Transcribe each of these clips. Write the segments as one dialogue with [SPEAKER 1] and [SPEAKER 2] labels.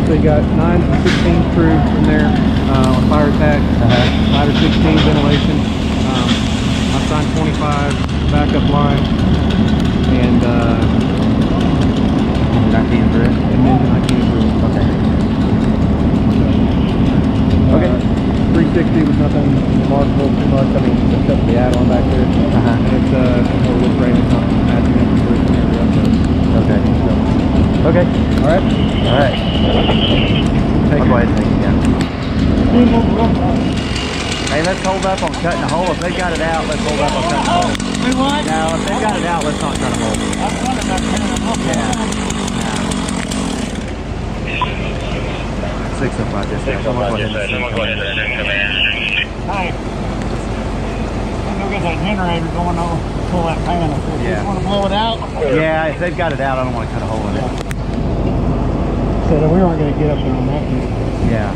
[SPEAKER 1] So you got 9 to 16 crew in there on fire attack, 5 or 16 ventilation. I signed 25 backup line, and
[SPEAKER 2] 19 through.
[SPEAKER 1] And then 19 through.
[SPEAKER 2] Okay.
[SPEAKER 1] 360 was nothing remarkable too much. I mean, except the add-on back there. And it's wood frame, it's not matching up to it.
[SPEAKER 2] Okay. Okay.
[SPEAKER 1] All right.
[SPEAKER 2] All right. I'll go ahead and take it down. Hey, let's hold up on cutting the hole. If they got it out, let's hold up on cutting the hole.
[SPEAKER 3] We what?
[SPEAKER 2] Now, if they got it out, let's not cut a hole.
[SPEAKER 3] I'm wondering about cutting them off.
[SPEAKER 2] Yeah. 605 dispatch. Someone go ahead and send command.
[SPEAKER 3] Hey. I'm gonna get that generator going on. Pull that pan up there.
[SPEAKER 2] Yeah.
[SPEAKER 3] You want to blow it out?
[SPEAKER 2] Yeah, if they've got it out, I don't want to cut a hole in it.
[SPEAKER 3] Said we weren't going to get up there on that unit.
[SPEAKER 2] Yeah.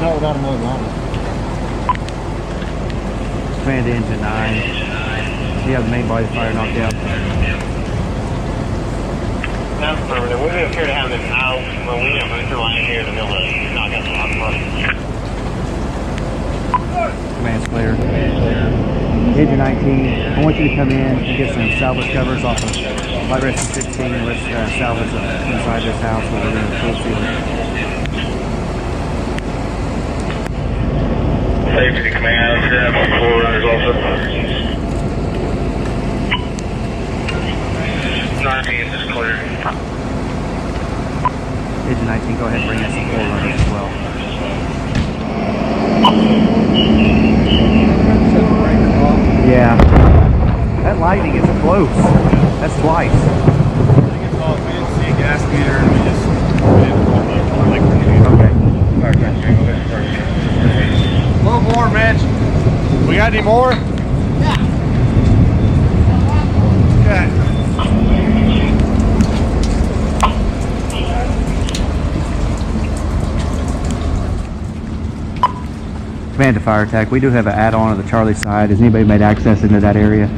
[SPEAKER 3] Not without a mud ladder.
[SPEAKER 2] Command to engine 9. You have the main body fire knocked out.
[SPEAKER 4] That's permanent. We appear to have them out. Well, we have booster line here in the middle of knock out the lock party.
[SPEAKER 2] Command's clear. Engine 19, I want you to come in and get some salvage covers off of light rescue 15 and let's salvage inside this house while we're doing the full sealing.
[SPEAKER 4] Safety command, 4 runners also. 19 is clear.
[SPEAKER 2] Engine 19, go ahead and bring in some 4 runners as well. Yeah. That lightning is close. That's twice. Okay.
[SPEAKER 5] A little more, Mitch. We got any more? Yeah. Okay.
[SPEAKER 2] Command to fire attack. We do have an add-on to the Charlie side. Has anybody made access into that area?